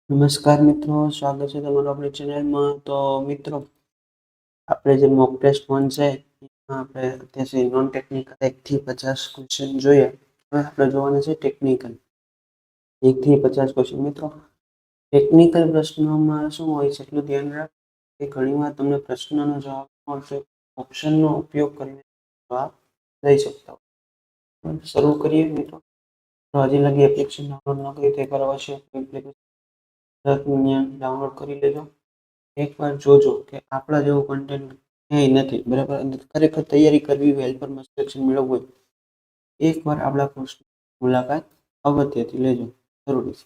નમસ્કાર મિત્રો, સ્વાગત છે તમારું આપણી ચેનલમાં. તો મિત્રો, આપણે જે મોક ટેસ્ટ 1 છે એમાં આપણે અત્યાર સુધી નોન ટેકનિકલ 1 થી 50 ક્વેશ્ચન જોઈએ. હવે આપણે જોવાના છે ટેકનિકલ 1 થી 50 ક્વેશ્ચન. મિત્રો, ટેકનિકલ પ્રશ્નોમાં શું હોય છે એટલું ધ્યાન રાખ કે ઘણીવાર તમને પ્રશ્નનો જવાબ મળશે, ઓપ્શનનો ઉપયોગ કરીને જવાબ લઈ શકતા હોય. શરૂ કરીએ મિત્રો. તો હજી લગી એપ્લિકેશન ડાઉનલોડ ન કરી તે કરવા આવશે. એપ્લિકેશન ડાઉનલોડ કરી લેજો. એકવાર જોજો કે આપણા જેવું કન્ટેન્ટ ક્યાંય નથી, બરાબર. ખરેખર તૈયારી કરવી હોય, હેલ્પરમાં સિલેક્શન મેળવવું હોય, એકવાર આપણા કોર્સની મુલાકાત અગત્યથી લેજો, જરૂરી છે.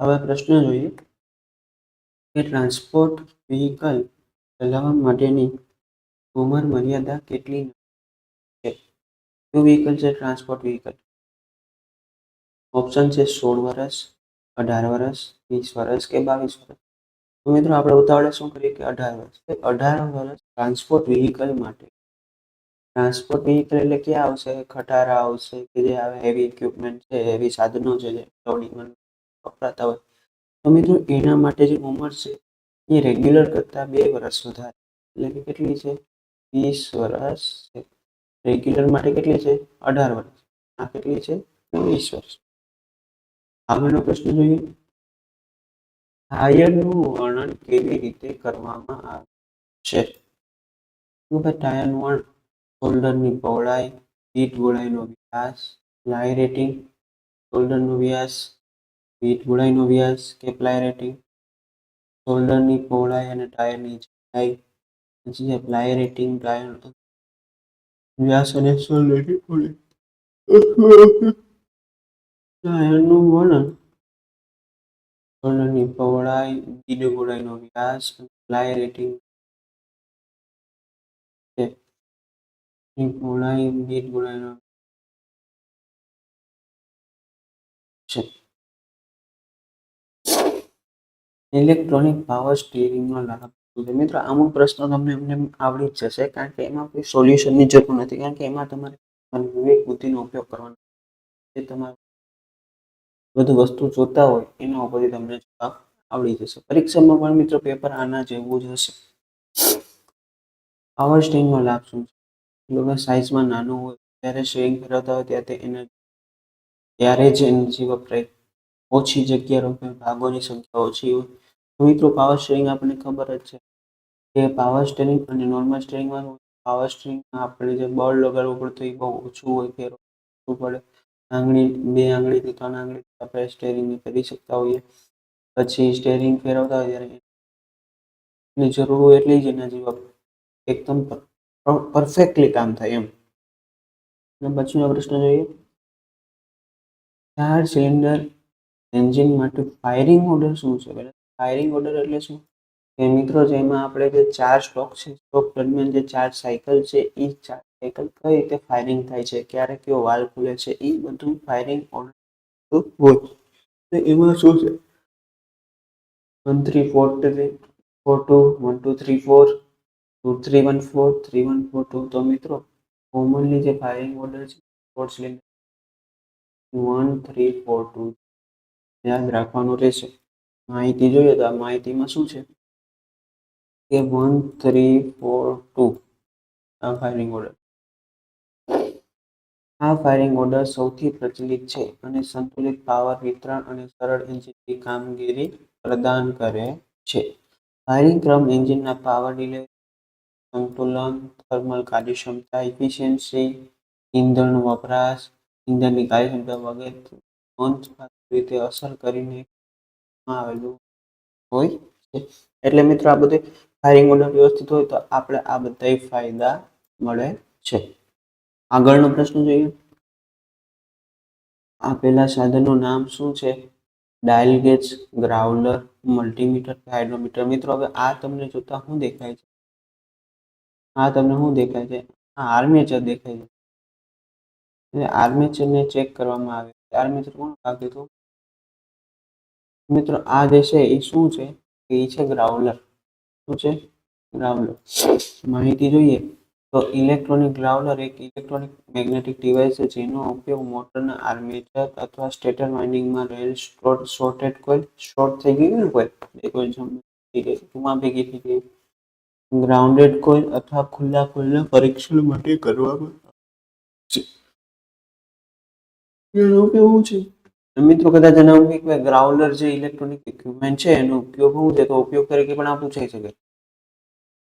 હવે પ્રશ્ન જોઈએ કે ટ્રાન્સપોર્ટ વ્હીકલ ચલાવવા માટેની ઉંમર મર્યાદા કેટલી છે? કયું વ્હીકલ છે ટ્રાન્સપોર્ટ વ્હીકલ? ઓપ્શન છે 16 વર્ષ, 18 વર્ષ, 20 વર્ષ કે 22 વર્ષ. તો મિત્રો, આપણે ઉતાવળે શું કરીએ કે 18 વર્ષ. 18 વર્ષ ટ્રાન્સપોર્ટ વ્હીકલ માટે. ટ્રાન્સપોર્ટ વ્હીકલ એટલે ક્યાં આવશે? ખટારા આવશે કે જે આવે હેવી ઇક્વિપમેન્ટ છે, હેવી સાધનો છે જે લોડિંગમાં વપરાતા હોય. તો મિત્રો, એના માટે જે ઉંમર છે એ રેગ્યુલર કરતાં 2 વર્ષ વધારે, એટલે કે કેટલી છે? 20 વર્ષ છે. રેગ્યુલર માટે કેટલી છે? 18 વર્ષ. આ કેટલી છે? 20 વર્ષ. આગળનો પ્રશ્ન જોઈએ. ટાયરનું વર્ણન કેવી રીતે કરવામાં આવે છે? ટાયરનું વર્ણન: શોલ્ડરની પહોળાઈ, પીઠ ગોળાઈનો વ્યાસ, પ્લાય રેટિંગ. શોલ્ડરનો વ્યાસ, પીઠ ગોળાઈનો વ્યાસ કે પ્લાય રેટિંગ. શોલ્ડરની પહોળાઈ અને ટાયરની જાડાઈ. પછી છે પ્લાય રેટિંગ, ટાયરનો વ્યાસ અને શોલ્ડરની પહોળાઈ. ટાયરનું વર્ણન: શોલ્ડરની પહોળાઈ, પીઠ ગોળાઈનો વ્યાસ, પ્લાય રેટિંગ છે. પહોળાઈ, પીઠ ગોળાઈનો છે. ઇલેક્ટ્રોનિક પાવર સ્ટીયરિંગનો લાભ શું છે? મિત્રો, અમુક પ્રશ્નો તમને એમને આવડી જ જશે, કારણ કે એમાં કોઈ સોલ્યુશનની જરૂર નથી, કારણ કે એમાં તમારે વિવેક બુદ્ધિનો ઉપયોગ કરવાનો છે. તમારે બધું વસ્તુ જોતા હોય એના ઉપરથી તમને જવાબ આવડી જશે. પરીક્ષામાં પણ મિત્રો પેપર આના જેવું જ હશે. પાવર સ્ટીયરિંગનો લાભ શું છે? સાઇઝમાં નાનું હોય ત્યારે સ્ટીયરિંગ ફેરવતા હોય ત્યારે જ એનર્જી વપરાય. ઓછી જગ્યા રોકે, ભાગોની સંખ્યા ઓછી હોય. મિત્રો, પાવર સ્ટીયરિંગ આપણને ખબર જ છે કે પાવર સ્ટીયરિંગ અને નોર્મલ સ્ટીયરિંગમાં પાવર સ્ટીયરિંગમાં આપણે જે બળ લગાડવું પડતું એ બહુ ઓછું હોય, ફેરવવું પડે. આંગળી, 2 આંગળીથી 3 આંગળીથી આપણે સ્ટીયરિંગ કરી શકતા હોઈએ. પછી સ્ટીયરિંગ ફેરવતા હોય ત્યારે એટલી જરૂર હોય એટલી જ એનર્જી વપરાય, એકદમ પરફેક્ટલી કામ થાય એમ. અને પછીનો પ્રશ્ન જોઈએ. 4 સિલિન્ડર એન્જિન માટે ફાયરિંગ ઓર્ડર શું છે? ફાયરિંગ ઓર્ડર એટલે શું કે મિત્રો, જેમાં આપણે જે 4 સ્ટ્રોક છે, સ્ટ્રોક દરમિયાન જે 4 સાયકલ છે, એ 4 સાયકલ કઈ રીતે ફાયરિંગ થાય છે, ક્યારે કયો વાલ્વ ખુલે છે, એ બધું ફાયરિંગ ઓર્ડર હોય. તો એમાં શું છે? 1 3 4 3 4 2 1 2 3 4 2 3 1 4 3 1 4 2. તો મિત્રો, કોમનલી જે ફાયરિંગ ઓર્ડર છે 4 સિલિન્ડર 1 3 4 2 યાદ રાખવાનું રહેશે. માહિતી જોઈએ તો આ માહિતીમાં શું છે કે 1 3 4 2 આ ફાયરિંગ ઓર્ડર. આ ફાયરિંગ ઓર્ડર સૌથી પ્રચલિત છે અને સંતુલિત પાવર વિતરણ અને સરળ એન્જિનની કામગીરી પ્રદાન કરે છે. ફાયરિંગ ક્રમ એન્જિનના પાવર ડિલિવરી, સંતુલન, થર્મલ કાર્યક્ષમતા, ઇફિશિયન્સી, ઇંધણ વપરાશ, ઇંધણની કાર્યક્ષમતા વગેરે નોંધપાત્ર રીતે અસર કરીને આવેલું હોય છે. એટલે મિત્રો, આ બધું ફાયરિંગ ઓર્ડર વ્યવસ્થિત હોય તો આપણે આ બધા ફાયદા મળે છે. આગળનો પ્રશ્ન જોઈએ. આપેલા સાધનનું નામ શું છે? Dial gauge, grounder, multimeter, hydrometer. મિત્રો, હવે આ તમને જોતા શું દેખાય છે? આ તમને શું દેખાય છે? આ આર્મેચર દેખાય છે. આર્મેચરને ચેક કરવામાં આવે. આર્મેચર કોણ લાગે તો મિત્રો, આ જે છે એ શું છે? એ છે ગ્રાઉન્ડર. શું છે? ગ્રાઉન્ડર. માહિતી જોઈએ તો ઇલેક્ટ્રોનિક ગ્રાઉન્ડર એક ઇલેક્ટ્રોનિક મેગ્નેટિક ડિવાઇસ છે જેનો ઉપયોગ મોટરના આર્મેચર અથવા સ્ટેટર વાઇન્ડિંગમાં રહેલ શોર્ટેડ કોઇલ શોર્ટ થઈ ગયું ને કોઇલ ભેગી થઈ ગઈ ગ્રાઉન્ડેડ કોઇલ અથવા ખુલ્લા કોઇલના પરીક્ષણ માટે કરવામાં છે. એનો ઉપયોગ છે મિત્રો કદાચ જણાવું કે ગ્રાઉન્ડર જે ઇલેક્ટ્રોનિક ઇક્વિપમેન્ટ છે એનો ઉપયોગ શું છે તો ઉપયોગ તરીકે પણ આ પૂછાઈ શકે.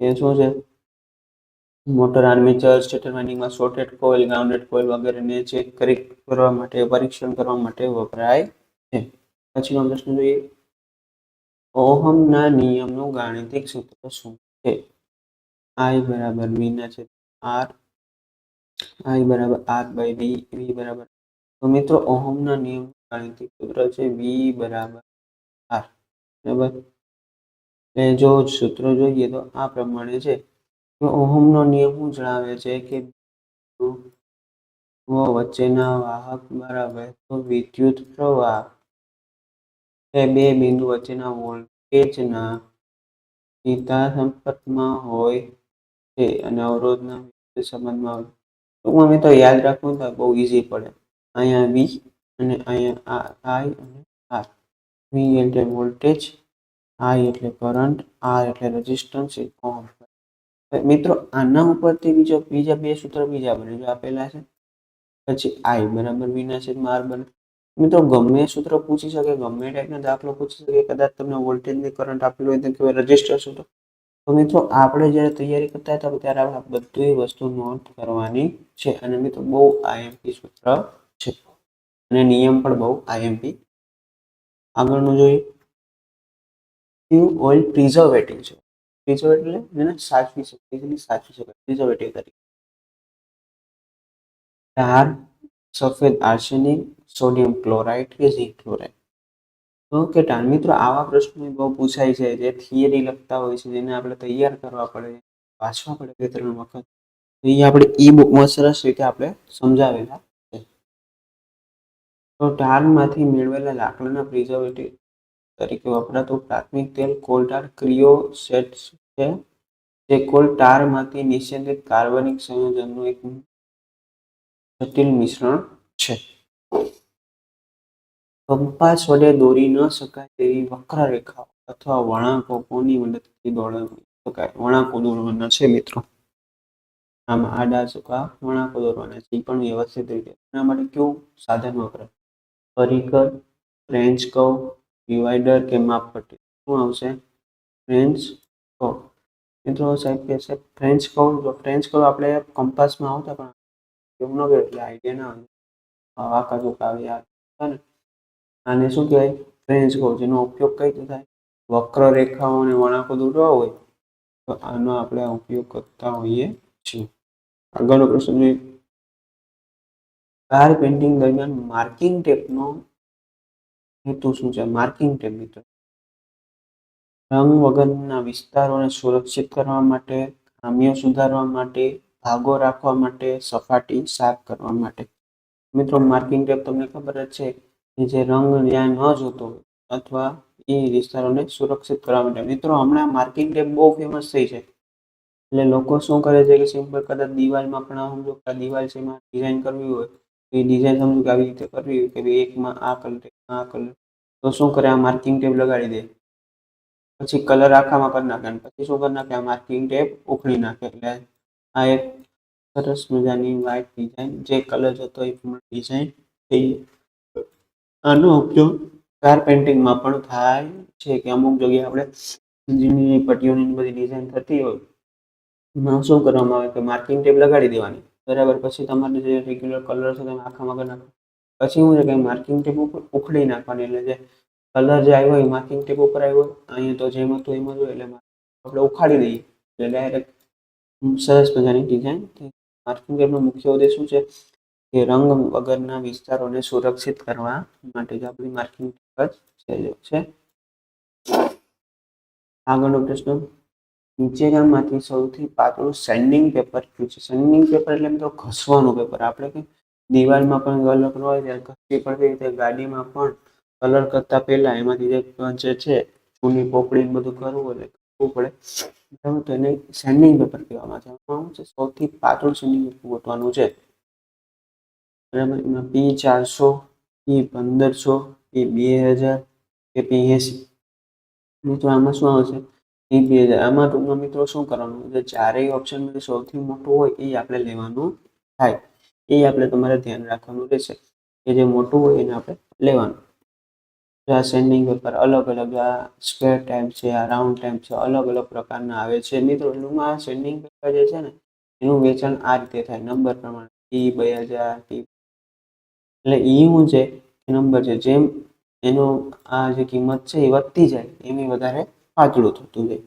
એ શું છે મોટર આર્મેચર સ્ટેટર વાઇન્ડિંગમાં શોર્ટેડ કોઇલ ગ્રાઉન્ડેડ કોઇલ વગેરેને ચેક કરવા માટે પરીક્ષણ કરવા માટે વપરાય છે. પછીનો પ્રશ્ન જોઈએ ઓહમના નિયમનું ગાણિતિક સૂત્ર શું છે? I બરાબર V ના છેદમાં R, I બરાબર R બાય V, V બરાબર. તો મિત્રો ઓહમના નિયમનું ગાણિતિક સૂત્ર છે V બરાબર R. બરાબર. એટલે જો સૂત્ર જોઈએ તો આ પ્રમાણે છે. ઓહમનો નિયમ શું જણાવે છે કે વચ્ચેના વાહક દ્વારા વહેતો વિદ્યુત પ્રવાહ એ બે બિંદુ વચ્ચેના વોલ્ટેજના સીધા સંપર્કમાં હોય છે અને અવરોધના સંબંધમાં હોય. ટૂંકમાં મેં તો યાદ રાખવું તો બહુ ઈઝી પડે. અહીંયા V અને અહીંયા I અને R. V એટલે વોલ્ટેજ, I એટલે કરંટ, R એટલે રેઝિસ્ટન્સ. મિત્રો આના ઉપરથી બીજા બે સૂત્ર બીજા બને જો આપેલા છે પછી I બરાબર V ના છેદમાં R બને. મિત્રો ગમે સૂત્ર પૂછી શકે ગમે ટાઈપનો દાખલો પૂછી શકે કદાચ તમને વોલ્ટેજ ને કરંટ આપેલું હોય તો કે રેઝિસ્ટર સૂત્ર. તો મિત્રો આપણે જ્યારે તૈયારી કરતા હતા ત્યારે આપણે બધી વસ્તુ નોટ કરવાની છે અને મિત્રો બહુ આઈએમપી સૂત્ર છે અને નિયમ પણ બહુ આઈએમપી. આગળનું જોઈએ ઓઇલ પ્રિઝર્વેટિવ છે. પ્રિઝર્વેટિવ એટલે જેને સાચવી શકાય પ્રિઝર્વેટિવ તરીકે ટાર, સફેદ આર્સેનિક, સોડિયમ ક્લોરાઇડ કે ઝીંક ક્લોરાઇડ. ઓકે ટાર મિત્રો આવા પ્રશ્નો બહુ પૂછાય છે જે થિયરી લખતા હોય છે જેને આપણે તૈયાર કરવા પડે વાંચવા પડે 2-3 વખત. એ આપણે ઈ બુકમાં સરસ રીતે આપણે સમજાવેલા છે. તો ટારમાંથી મેળવેલા લાકડાના પ્રિઝર્વેટિવ તરીકે વપરાતું પ્રાથમિક તેલ કોલ ટાર ક્રિઓસેટ છે જે કોલ ટારમાંથી નિષેધિત કાર્બનિક સંયોજનનું એક જટિલ મિશ્રણ છે. કંપાસ વડે દોરી ન શકાય તેવી વક્રરેખાઓ અથવા વળાંકો કોની મદદથી દોરવી શકાય? વળાંકો દોરવાના છે મિત્રો. આમાં આડા સૂકા વળાંકો દોરવાના છે એ પણ વ્યવસ્થિત રીતે. એના માટે કેવું સાધન વપરાય? પરિકર, ફ્રેન્ચ કર્વ, ડિવાઈડર કે માપપટ્ટી. શું આવશે? French curve. મિત્રો સાહેબ કહેશે ફ્રેન્ચ કર્વ. જો ફ્રેન્ચ કર્વ આપણે કંપાસમાં આવતા પણ એવું ન એટલે આઈડિયા ના આવે આખા ચોખા આવ્યા ને. આને શું કહેવાય? French curve. જેનો ઉપયોગ કઈ રીતે થાય? વક્ર રેખાઓ અને વળાંકો દોરવા હોય તો આનો આપણે ઉપયોગ કરતા હોઈએ છીએ. આગળનો પ્રશ્ન જોઈએ કાર પેઇન્ટિંગ દરમિયાન માર્કિંગ ટેપનો હેતુ શું છે? માર્કિંગ ટેપ મિત્રો રંગ વગરના વિસ્તારોને સુરક્ષિત કરવા માટે, ખામીઓ સુધારવા માટે, ભાગો રાખવા માટે, સપાટી સાફ કરવા માટે. મિત્રો માર્કિંગ ટેપ તમને ખબર જ છે કે જે રંગ જ્યાં ન જોતો હોય અથવા એ વિસ્તારોને સુરક્ષિત કરવા માટે. મિત્રો હમણાં માર્કિંગ ટેપ બહુ ફેમસ થઈ છે એટલે લોકો શું કરે છે કે સિમ્પલ કદાચ દિવાલમાં પણ સમજો કે દિવાલ છે એમાં ડિઝાઇન કરવી હોય તો એ ડિઝાઇન સમજો કે આવી રીતે કરવી હોય કે ભાઈ એકમાં આ કલર તો શું કરે આ માર્કિંગ ટેપ લગાડી દે પછી કલર આખામાં કરી નાખે પછી શું કરી નાખે આ માર્કિંગ ટેપ ઉખડી નાખે એટલે આ એક સરસ મજાની વ્હાઇટ ડિઝાઇન જે કલર જતો એ પ્રમાણે ડિઝાઇન થઈ. આનો ઉપયોગ કાર પેઇન્ટિંગમાં પણ થાય છે કે અમુક જગ્યાએ આપણે જેની પટ્ટીઓની બધી ડિઝાઇન થતી હોય એમાં શું કરવામાં આવે કે માર્કિંગ ટેપ લગાડી દેવાની બરાબર. પછી તમારે જે રેગ્યુલર કલર છે તમે આખામાં કરી નાખો પછી શું છે કે માર્કિંગ ટેપ ઉપર ઉખડી નાખવાની એટલે જે કલર જે આવ્યો હોય માર્કિંગ ટેપ ઉપર આવ્યો અહીંયા તો જેમ હતું એમ જ હોય એટલે આપણે ઉખાડી દઈએ એટલે ડાયરેક્ટ સરસ મજાની ડિઝાઇન. માર્કિંગ ટેપનો મુખ્ય ઉદ્દેશ શું છે કે રંગ વગરના વિસ્તારોને સુરક્ષિત કરવા માટે જ આપણી માર્કિંગ ટેપ જ છે. આગળનો પ્રશ્ન નીચેનામાંથી સૌથી પાતળું સેન્ડિંગ પેપર કયું છે? સેન્ડિંગ પેપર એટલે મિત્રો ઘસવાનું પેપર. આપણે કે દિવાલમાં પણ કલર કરવો હોય ત્યારે ઘસવી પડતી રીતે ગાડીમાં પણ કલર કરતા પહેલા એમાંથી જે છે જૂની પોપડી બધું કરવું હોય ગોતવું પડે, બરાબર. તો એને સેન્ડિંગ પેપર કહેવામાં આવે છે. સૌથી પાતળું સેન્ડિંગ પેપર ગોતવાનું છે, બરાબર. એમાં P400, P1500, P2000 કે P80. મિત્રો આમાં શું આવશે? P2000. આમાં ટૂંકમાં મિત્રો શું કરવાનું છે, ચારેય ઓપ્શનમાંથી સૌથી મોટું હોય એ આપણે લેવાનું થાય. એ આપણે તમારે ધ્યાન રાખવાનું રહેશે કે જે મોટું હોય એને આપણે લેવાનું. આ સેન્ડિંગ પેપર અલગ અલગ, આ સ્ક્વેર ટાઈપ છે, આ રાઉન્ડ ટાઈપ છે, અલગ અલગ પ્રકારના આવે છે. મિત્રો એમાં સેન્ડિંગ પેપર જે છે ને એનું વેચાણ આ રીતે થાય, નંબર પ્રમાણે. P2000, એટલે શું છે, નંબર છે. જેમ એનો આ જે કિંમત છે એ વધતી જાય એની વધારે પાતળું થતું જાય.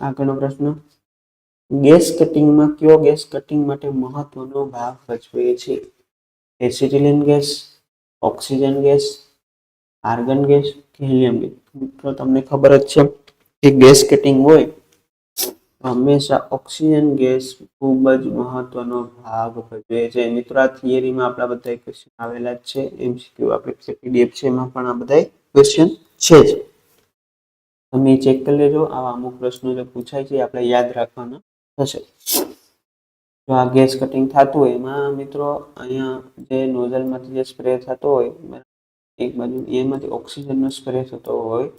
આગળનો પ્રશ્ન, ગેસ કટિંગમાં કયો ગેસ કટિંગ માટે મહત્વનો ભાગ ભજવે છે? Acetylene gas, oxygen gas, argon gas કે હિલિયમ ગેસ? મિત્રો તમને ખબર જ છે કે ગેસ કટિંગ હોય હંમેશા ઓક્સિજન ગેસ ખૂબ જ મહત્વનો ભાગ ભજવે છે. મિત્રો આ થિયરીમાં આપણા બધા ક્વેશ્ચન આવેલા જ છે, MCQ આપણે PDF છે એમાં પણ આ બધા ક્વેશ્ચન છે જ. તમે ચેક કરી લેજો. આવા અમુક પ્રશ્નો જે પૂછાય છે આપણે યાદ રાખવાના થશે. જો આ ગેસ કટિંગ થતું હોય એમાં મિત્રો અહીંયા જે નોઝલમાંથી જે સ્પ્રે થતો હોય, એક બાજુ એમાંથી ઓક્સિજનનો સ્પ્રે થતો હોય.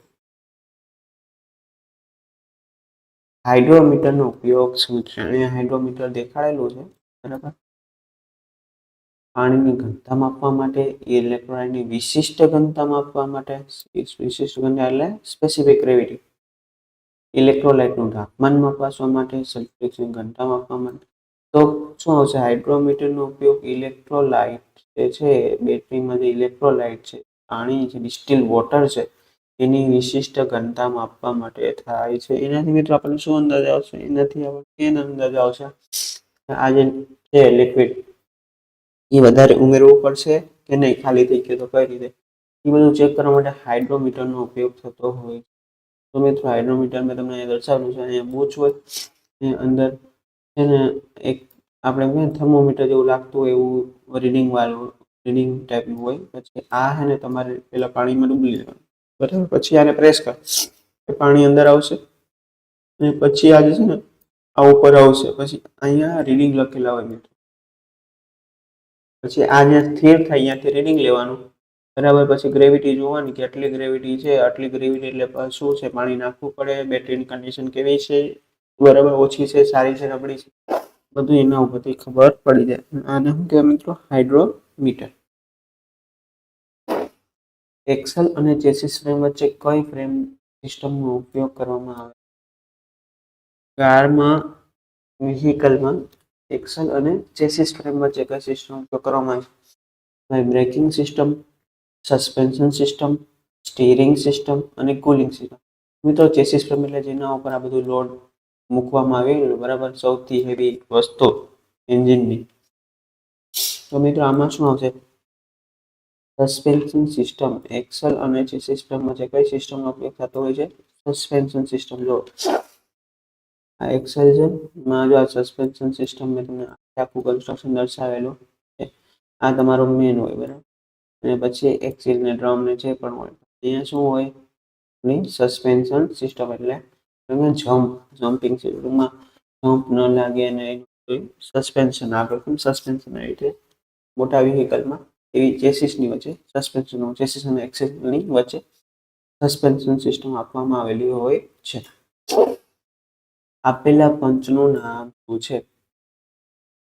હાઇડ્રોમીટરનો ઉપયોગ શું છે? અહીંયા હાઇડ્રોમીટર દેખાડેલું છે, બરાબર. પાણીની ઘનતા માપવા માટે, ઇલેક્ટ્રોલાઇટની વિશિષ્ટ ઘનતા માપવા માટે, વિશિષ્ટ ઘનતા એટલે સ્પેસિફિક ગ્રેવિટી, ઇલેક્ટ્રોલાઇટનું તાપમાન માપવા માટે, સલ્ફ્યુરિકની ઘનતા માપવા માટે. તો શું આવશે? હાઇડ્રોમીટરનો ઉપયોગ ઇલેક્ટ્રોલાઇટ જે છે, બેટરીમાં જે ઇલેક્ટ્રોલાઇટ છે, પાણી જે ડિસ્ટિલ વોટર છે એની વિશિષ્ટ ઘનતા માપવા માટે થાય છે. એનાથી મિત્રો આપણને શું અંદાજ આવશે? એનાથી આપણને અંદાજ આવશે આ જે છે લિક્વિડ એ વધારે ઉમેરવું પડશે કે નહીં, ખાલી થઈ ગયો તો કઈ રીતે, એ બધું ચેક કરવા માટે હાઇડ્રોમીટરનો ઉપયોગ થતો હોય. તો મિત્રો હાઇડ્રોમીટર મેં તમને દર્શાવેલું છે. અહીંયા બૂચ હોય, અંદર છે ને એક આપણે થર્મોમીટર જેવું લાગતું હોય એવું રીડિંગ વાળું, રીડિંગ ટાઈપનું હોય. પછી આ છે ને તમારે પેલા પાણીમાં ડૂબી લેવાનું, બરાબર. પછી આને પ્રેસ કર, પાણી અંદર આવશે અને પછી આ જે છે ને આ ઉપર આવશે. પછી અહીંયા રીડિંગ લખેલા હોય મિત્રો. પછી આ જ્યાં સ્થિર થાય ત્યાંથી રીડિંગ લેવાનું, બરાબર. પછી ગ્રેવિટી જોવાની કે આટલી ગ્રેવિટી છે, આટલી ગ્રેવિટી એટલે શું છે, પાણી નાખવું પડે, બેટરીની કન્ડિશન કેવી છે, બરાબર, ઓછી છે, સારી છે, નબળી છે, બધું એના ઉપરથી ખબર પડી જાય. આને શું કહેવાય મિત્રો? હાઇડ્રોમીટર. એક્સેલ અને ચેસિસ ફ્રેમ વચ્ચે કઈ ફ્રેમ સિસ્ટમનો ઉપયોગ કરવામાં આવે? કારમાં, વ્હીકલમાં એક્સેલ અને ચેસિસ ફ્રેમ વચ્ચે કઈ સિસ્ટમનો ઉપયોગ કરવામાં આવે? Braking system, suspension system, steering system અને કુલિંગ સિસ્ટમ. મિત્રો ચેસિસ ફ્રેમ એટલે જેના ઉપર આ બધું લોડ મૂકવામાં આવેલું, બરાબર, સૌથી હેવી વસ્તુ એન્જિનની. તો મિત્રો આમાં શું આવશે? Suspension system. એક્સેલ અને ચેસિસ ફ્રેમ વચ્ચે કઈ સિસ્ટમનો ઉપયોગ થતો હોય છે? Suspension system. જો આ એક્સેલ છે, એમાં જો આ સસ્પેન્શન સિસ્ટમ મેં તમને આખું કન્સ્ટ્રક્શન દર્શાવેલું છે. આ તમારો મેન હોય, બરાબર. અને પછી એક્સિલ ને ડ્રમ ને જે પણ હોય, અહીંયા શું હોય? સસ્પેન્શન સિસ્ટમ એટલે જમ્પિંગ સિસ્ટમમાં જમ્પ ન લાગે અને સસ્પેન્શન આગળ સસ્પેન્શન આવી રીતે મોટા વ્હીકલમાં એવી ચેસિસની વચ્ચે સસ્પેન્શન, ચેસિસ અને એક્સેલની વચ્ચે સસ્પેન્શન સિસ્ટમ આપવામાં આવેલી હોય છે. આપેલા પંચનું નામ શું છે?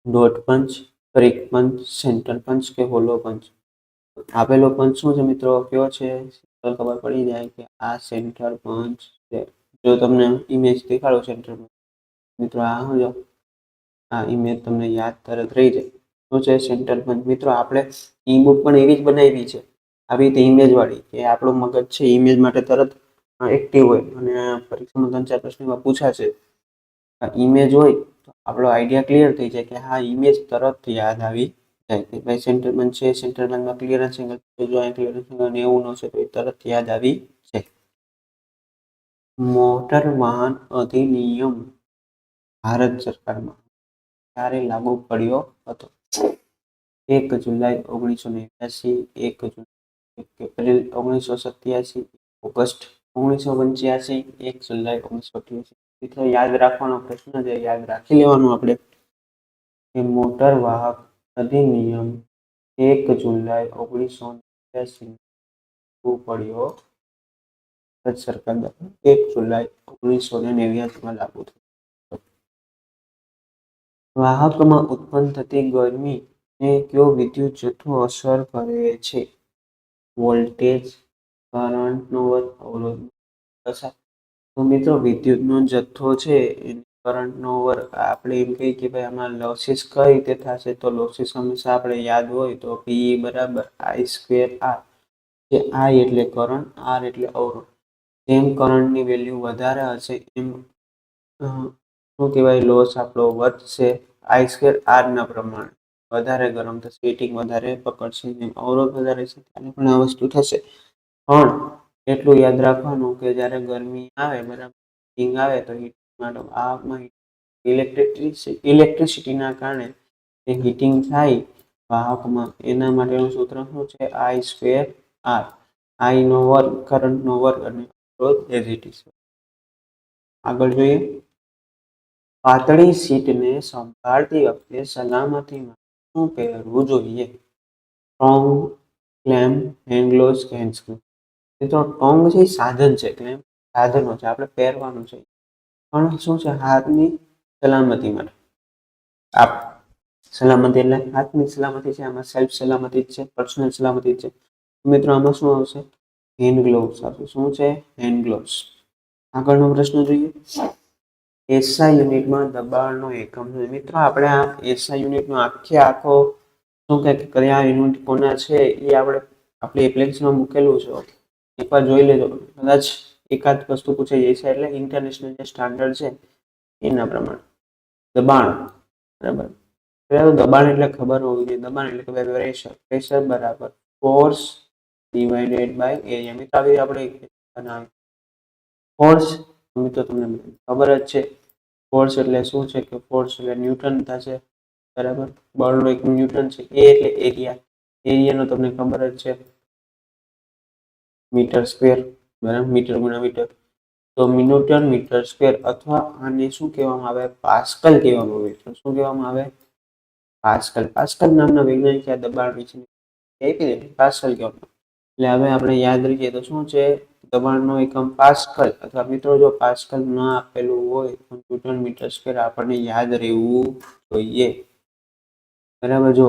ડોટ પંચ, બ્રેક પંચ, સેન્ટર પંચ કે હોલો પંચ? આપેલો પંચ શું છે મિત્રો? કયો છે? ખબર પડી જાય કે આ સેન્ટર પંચ છે. જો તમને ઇમેજ દેખાડો સેન્ટર પંચ, મિત્રો આ શું જો આ ઇમેજ તમને યાદ તરત રહી જાય. શું છે સેન્ટર પંચ? મિત્રો આપણે ઈ બુક પણ એવી જ બનાવી છે, આવી રીતે ઇમેજ વાળી, કે આપણું મગજ છે ઇમેજ માટે તરત એક્ટિવ હોય. અને પરીક્ષામાં 3-4 પ્રશ્નમાં પૂછાશે, ઇમેજ હોય તો આપણો આઈડિયા ક્લિયર થઈ જાય કે હા ઇમેજ તરત યાદ આવી જાય કે ભાઈ સેન્ટર પંચ છે, સેન્ટર પંચમાં ક્લિયરન્સ એંગલ જો અહીં ક્લિયરન્સ એંગલ 90 નો છે તો એ તરત યાદ આવી જાય. મોટર વાહન અધિનિયમ ભારત સરકારમાં ક્યારે લાગુ પડ્યો હતો? 1 જુલાઈ 1989, 1 એપ્રિલ 1987, ઓગસ્ટ 1985 1 જુલાઈ 1988 મિત્રો યાદ રાખવાનો પ્રશ્ન છે, યાદ રાખી લેવાનું આપણે કે મોટર વાહક અધિનિયમ 1 જુલાઈ 1989 લાગુ પડ્યો. ભારત સરકાર દ્વારા 1 જુલાઈ 1989 માં લાગુ થયો. વાહકમાં ઉત્પન્ન થતી ગરમીને કયો વિદ્યુત જથ્થો અસર કરે છે? વોલ્ટેજ, કરંટનો વર્ગ, અવરોધનો વર્ગ. તો મિત્રો વિદ્યુતનો જથ્થો છે એને કરંટનો વર્ગ આપણે એમ કહીએ કે ભાઈ આમાં લોસીસ કઈ રીતે થશે, તો લોસીસ હંમેશા આપણે યાદ હોય તો P બરાબર I² R, જે I એટલે કરંટ, R એટલે અવરોધ. જેમ કરંટની વેલ્યુ વધારે હશે એમ શું કહેવાય લોસ આપણો વધશે I² R ના પ્રમાણે. વધારે ગરમ થશે, હીટિંગ વધારે પકડશે, જેમ અવરોધ વધારે છે ત્યારે પણ આ વસ્તુ થશે. પણ એટલું યાદ રાખવાનું કે જ્યારે ગરમી આવે બરાબર, હીટિંગ આવે તો હીટિંગ માટે વાહકમાં ઇલેક્ટ્રિસિટીના કારણે જે હીટિંગ થાય વાહકમાં એના માટેનું સૂત્ર શું છે? I² R. I નો વર્ગ કરંટનો વર્ગ અને અવરોધ એઝ ઇટ ઇઝ. આગળ જોઈએ, પાતળી સીટને સંભાળતી વખતે સલામતી માટે શું પહેરવું જોઈએ? ટોંગ, ક્લેમ્પ, હેન્ડ ગ્લોવ્સ કે હેન્ડસ્ક્રીન. મિત્રો ટોંગ છે એ સાધન છે, ક્લેમ્પ સાધનો છે, આપણે પહેરવાનું છે. પણ શું છે? હાથની સલામતી માટે. આપ સલામતી એટલે હાથની સલામતી છે, આમાં સેલ્ફ સલામતી છે, પર્સનલ સલામતી છે. મિત્રો આમાં શું આવશે? હેન્ડ ગ્લોવ્સ આવશે. શું છે? Hand gloves. આગળનો પ્રશ્ન જોઈએ, એસઆઈ યુનિટમાં દબાણનો એકમ છે. મિત્રો આપણે આ એસઆઈ યુનિટનો આખો શું કે કયા યુનિટ કોના છે એ આપણે આપણી એપ્લિકેશનમાં મૂકેલું છે, એકવાર જોઈ લેજો. કદાચ એકાદ વસ્તુ પૂછાઈ જાય છે એટલે ઇન્ટરનેશનલ જે સ્ટાન્ડર્ડ છે એના પ્રમાણે. દબાણ બરાબર, પહેલા તો દબાણ એટલે ખબર હોવી જોઈએ. દબાણ એટલે કે પ્રેશર, પ્રેશર બરાબર ફોર્સ ડિવાઇડેડ બાય એરિયા. મિત્રો આવી આપણે બનાવી ફોર્સ, મિત્રો તમને ખબર જ છે ફોર્સ એટલે શું છે, કે ફોર્સ એટલે ન્યૂટન થશે બરાબર. બળનો એક ન્યૂટન છે. એ એટલે એરિયા, એરિયાનો તમને ખબર જ છે મીટર સ્ક્વેર બરાબર, મીટર ગુણ્યા મીટર. તો ન્યૂટન મીટર સ્ક્વેર અથવા આને શું કહેવામાં આવે? પાસ્કલ કહેવામાં આવે. તો શું કહેવામાં આવે? પાસ્કલ. પાસ્કલ નામના વૈજ્ઞાનિક આ દબાણ વિશે પાસ્કલ કહેવામાં. એટલે હવે આપણે યાદ રાખીએ તો શું છે? દબાણનો એકમ પાસ્કલ, અથવા મિત્રો જો પાસ્કલ ન આપેલું હોય તો ન્યૂટન મીટર સ્ક્વેર આપણને યાદ રહેવું જોઈએ બરાબર. જો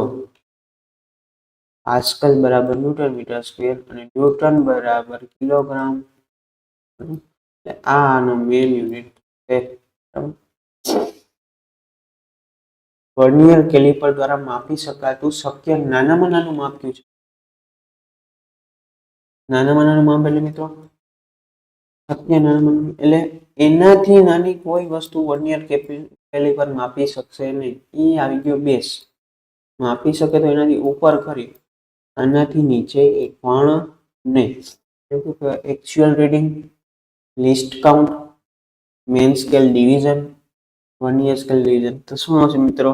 પાસ્કલ બરાબર ન્યૂટન મીટર સ્ક્વેર અને ન્યૂટન બરાબર કિલોગ્રામ. આ આનો મેઇન યુનિટ છે. વર્નિયર કેલિપર દ્વારા માપી શકાતું શક્ય નાનામાં નાનું માપ કયું છે? નાનામાં નાનું માપ એટલે મિત્રો શક્ય નાનામાં એટલે એનાથી નાની કોઈ વસ્તુ વર્નિયર કેલિપર માપી શકશે નહીં. એ આવી ગયો બેસ. માપી શકે તો એનાથી ઉપર ખરી, આનાથી નીચે એક પણ નહીં. Actual reading, least count, main scale division, vernier scale division. તો શું આવશે મિત્રો?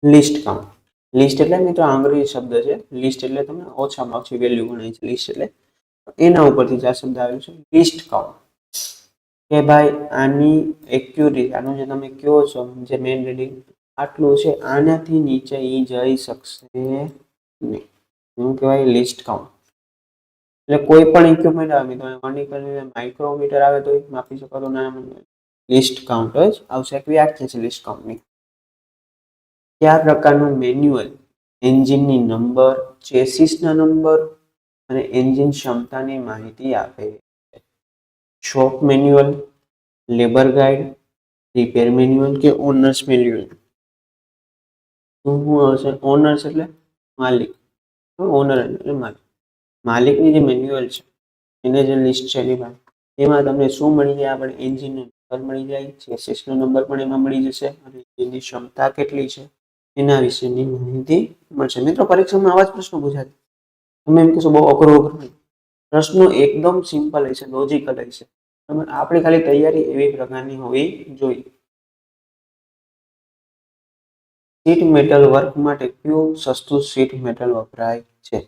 List count. લિસ્ટ એટલે મિત્રો અંગ્રેજી શબ્દ છે. લિસ્ટ એટલે તમને ઓછામાં ઓછી વેલ્યુ ગણાય છે. લિસ્ટ એટલે એના ઉપરથી જ આ શબ્દ આવેલો છે, લિસ્ટ કાઉન્ટ. કે ભાઈ આની એક્યુરેટ, આનું જે તમે કહો છો જે મેન રીડિંગ આટલું છે, આનાથી નીચે એ જઈ શકશે નહીં. શું કહેવાય? List count. એટલે કોઈ પણ ઇક્વિપમેન્ટ આવે, તમે માઇક્રોમીટર આવે તો માપી શકો તો ના, લિસ્ટ કાઉન્ટ જ આવશે. એક વ્યાખ્યા છે લિસ્ટ કાઉન્ટની. કયા પ્રકારનું મેન્યુઅલ એન્જિનની નંબર, ચેસિસના નંબર અને એન્જિન ક્ષમતાની માહિતી આપે છે? Shop manual, labour guide, repair manual કે ઓનર્સ મેન્યુઅલ? શું આવશે? ઓનર્સ એટલે માલિક, ઓનર એટલે માલિક. માલિકની જે મેન્યુઅલ છે એને જે લિસ્ટ છે એની પાસે, એમાં તમને શું મળી જાય? આપણે એન્જિનનો નંબર મળી જાય, ચેસિસનો નંબર પણ એમાં મળી જશે અને એની ક્ષમતા કેટલી છે એના વિશેની માહિતી મળશે. મિત્રો પરીક્ષામાં આવા જ પ્રશ્નો પૂછાય. તમે એમ કહેશો બહુ અઘરો પ્રશ્નો એકદમ સિમ્પલ હશે, લોજિકલ હશે. આપણી ખાલી તૈયારી એવી પ્રકારની હોવી જોઈએ. શીટ મેટલ વર્ક માટે કયું સસ્તું શીટ મેટલ વપરાય છે?